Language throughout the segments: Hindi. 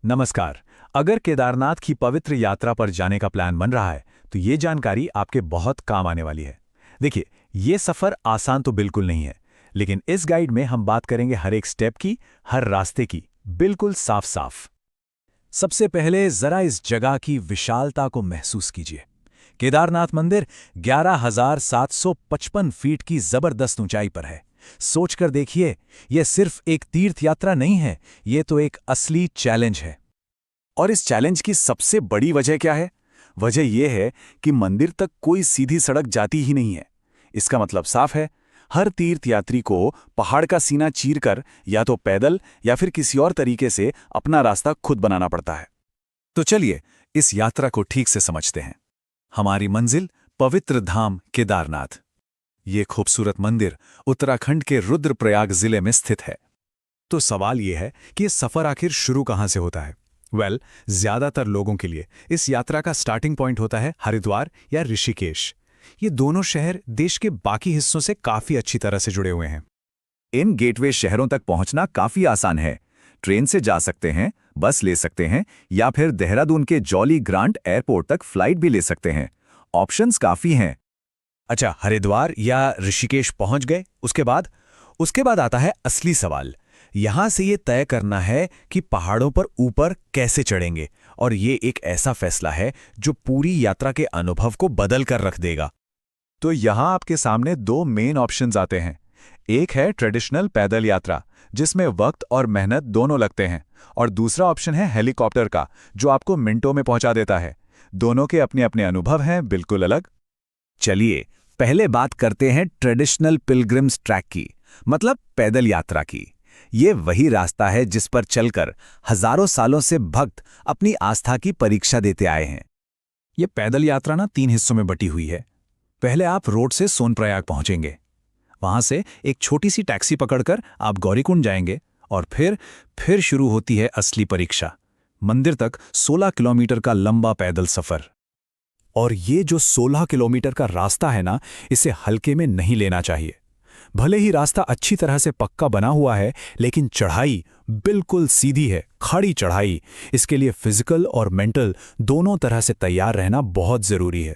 नमस्कार। अगर केदारनाथ की पवित्र यात्रा पर जाने का प्लान बन रहा है तो ये जानकारी आपके बहुत काम आने वाली है। देखिए, ये सफ़र आसान तो बिल्कुल नहीं है, लेकिन इस गाइड में हम बात करेंगे हर एक स्टेप की, हर रास्ते की, बिल्कुल साफ साफ। सबसे पहले जरा इस जगह की विशालता को महसूस कीजिए। केदारनाथ मंदिर 11,755 फीट की जबरदस्त ऊंचाई पर है। सोचकर देखिए, यह सिर्फ एक तीर्थ यात्रा नहीं है, ये तो एक असली चैलेंज है। और इस चैलेंज की सबसे बड़ी वजह क्या है? वजह यह है कि मंदिर तक कोई सीधी सड़क जाती ही नहीं है। इसका मतलब साफ है, हर तीर्थ यात्री को पहाड़ का सीना चीरकर या तो पैदल या फिर किसी और तरीके से अपना रास्ता खुद बनाना पड़ता है। तो चलिए इस यात्रा को ठीक से समझते हैं। हमारी मंजिल पवित्र धाम केदारनाथ। ये खूबसूरत मंदिर उत्तराखंड के रुद्रप्रयाग जिले में स्थित है। तो सवाल ये है कि ये सफर आखिर शुरू कहां से होता है? ज्यादातर लोगों के लिए इस यात्रा का स्टार्टिंग पॉइंट होता है हरिद्वार या ऋषिकेश। ये दोनों शहर देश के बाकी हिस्सों से काफी अच्छी तरह से जुड़े हुए हैं। इन गेटवे शहरों तक पहुंचना काफी आसान है। ट्रेन से जा सकते हैं, बस ले सकते हैं या फिर देहरादून के जॉली ग्रांट एयरपोर्ट तक फ्लाइट भी ले सकते हैं। ऑप्शंस काफी हैं। अच्छा, हरिद्वार या ऋषिकेश पहुंच गए, उसके बाद आता है असली सवाल। यहां से ये तय करना है कि पहाड़ों पर ऊपर कैसे चढ़ेंगे, और ये एक ऐसा फैसला है जो पूरी यात्रा के अनुभव को बदल कर रख देगा। तो यहां आपके सामने दो मेन ऑप्शंस आते हैं। एक है ट्रेडिशनल पैदल यात्रा, जिसमें वक्त और मेहनत दोनों लगते हैं, और दूसरा ऑप्शन है हेलीकॉप्टर का, जो आपको मिनटों में पहुंचा देता है। दोनों के अपने अपने अनुभव हैं, बिल्कुल अलग। चलिए पहले बात करते हैं ट्रेडिशनल पिलग्रिम्स ट्रैक की, मतलब पैदल यात्रा की। ये वही रास्ता है जिस पर चलकर हजारों सालों से भक्त अपनी आस्था की परीक्षा देते आए हैं। ये पैदल यात्रा ना 3 हिस्सों में बटी हुई है। पहले आप रोड से सोनप्रयाग पहुंचेंगे, वहां से एक छोटी सी टैक्सी पकड़कर आप गौरीकुंड जाएंगे, और फिर शुरू होती है असली परीक्षा। मंदिर तक 16 किलोमीटर का लंबा पैदल सफर। और ये जो 16 किलोमीटर का रास्ता है ना, इसे हल्के में नहीं लेना चाहिए। भले ही रास्ता अच्छी तरह से पक्का बना हुआ है, लेकिन चढ़ाई बिल्कुल सीधी है, खड़ी चढ़ाई। इसके लिए फिजिकल और मेंटल दोनों तरह से तैयार रहना बहुत जरूरी है।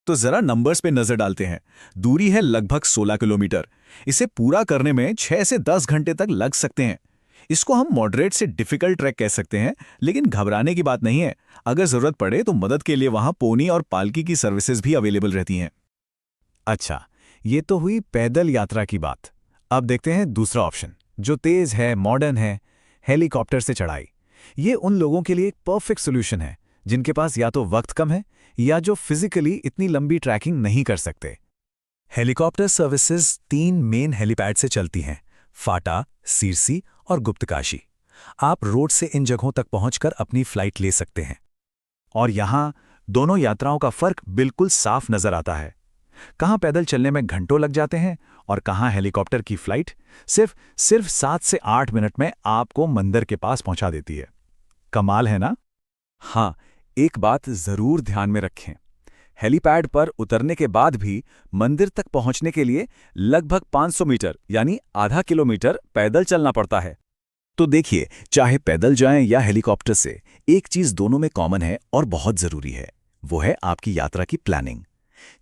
तो जरा नंबर्स पे नजर डालते हैं। दूरी है लगभग 16 किलोमीटर। इसे पूरा करने में 6 से 10 घंटे तक लग सकते हैं। इसको हम मॉडरेट से डिफिकल्ट ट्रैक कह सकते हैं, लेकिन घबराने की बात नहीं है। अगर जरूरत पड़े तो मदद के लिए वहां पोनी और पालकी की सर्विसेज भी अवेलेबल रहती हैं। अच्छा, ये तो हुई पैदल यात्रा की बात। अब देखते हैं दूसरा ऑप्शन, जो तेज है, मॉडर्न है, हेलीकॉप्टर से चढ़ाई। ये उन लोगों के लिए एक परफेक्ट सोल्यूशन है जिनके पास या तो वक्त कम है या जो फिजिकली इतनी लंबी ट्रैकिंग नहीं कर सकते। हेलीकॉप्टर सर्विसेज 3 मेन हेलीपैड से चलती हैं, फाटा, सीरसी और गुप्तकाशी। आप रोड से इन जगहों तक पहुंचकर अपनी फ्लाइट ले सकते हैं। और यहां दोनों यात्राओं का फर्क बिल्कुल साफ नजर आता है। कहां पैदल चलने में घंटों लग जाते हैं और कहां हेलीकॉप्टर की फ्लाइट सिर्फ 7 से 8 मिनट में आपको मंदिर के पास पहुंचा देती है। कमाल है ना? हाँ, एक बात जरूर ध्यान में रखें। हेलीपैड पर उतरने के बाद भी मंदिर तक पहुंचने के लिए लगभग 500 मीटर यानी आधा किलोमीटर पैदल चलना पड़ता है। तो देखिए, चाहे पैदल जाएं या हेलीकॉप्टर से, एक चीज दोनों में कॉमन है और बहुत जरूरी है, वो है आपकी यात्रा की प्लानिंग।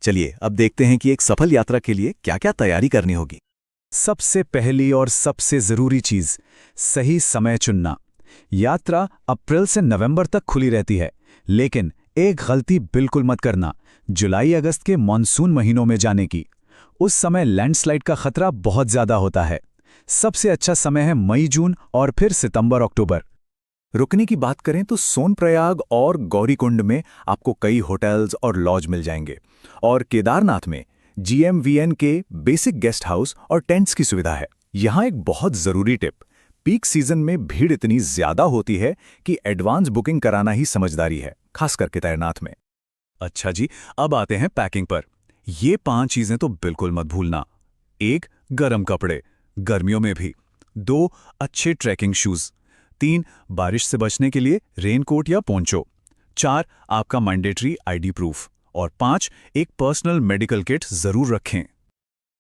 चलिए अब देखते हैं कि एक सफल यात्रा के लिए क्या क्या तैयारी करनी होगी। सबसे पहली और सबसे जरूरी चीज, सही समय चुनना। यात्रा अप्रैल से नवंबर तक खुली रहती है, लेकिन एक गलती बिल्कुल मत करना, जुलाई अगस्त के मॉनसून महीनों में जाने की। उस समय लैंडस्लाइड का खतरा बहुत ज्यादा होता है। सबसे अच्छा समय है मई जून और फिर सितंबर अक्टूबर। रुकने की बात करें तो सोनप्रयाग और गौरीकुंड में आपको कई होटल्स और लॉज मिल जाएंगे, और केदारनाथ में GMVN के बेसिक गेस्ट हाउस और टेंट्स की सुविधा है। यहाँ एक बहुत जरूरी टिप, पीक सीजन में भीड़ इतनी ज्यादा होती है कि एडवांस बुकिंग कराना ही समझदारी है, खास करके केदारनाथ में। अच्छा जी, अब आते हैं पैकिंग पर। ये 5 चीजें तो बिल्कुल मत भूलना। 1. गर्म कपड़े, गर्मियों में भी। 2. अच्छे ट्रैकिंग शूज। 3. बारिश से बचने के लिए रेनकोट या पोंचो। 4. आपका मैंडेटरी ID प्रूफ। और 5. एक पर्सनल मेडिकल किट जरूर रखें।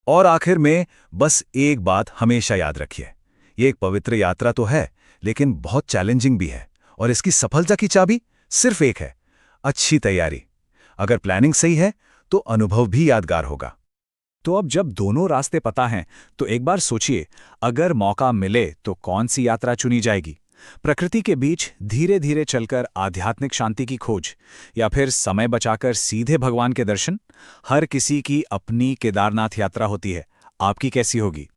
और आखिर में बस एक बात हमेशा याद रखिए, ये एक पवित्र यात्रा तो है, लेकिन बहुत चैलेंजिंग भी है, और इसकी सफलता की चाबी सिर्फ एक है, अच्छी तैयारी। अगर प्लानिंग सही है तो अनुभव भी यादगार होगा। तो अब जब दोनों रास्ते पता हैं, तो एक बार सोचिए, अगर मौका मिले तो कौन सी यात्रा चुनी जाएगी? प्रकृति के बीच धीरे धीरे चलकर आध्यात्मिक शांति की खोज, या फिर समय बचाकर सीधे भगवान के दर्शन? हर किसी की अपनी केदारनाथ यात्रा होती है। आपकी कैसी होगी?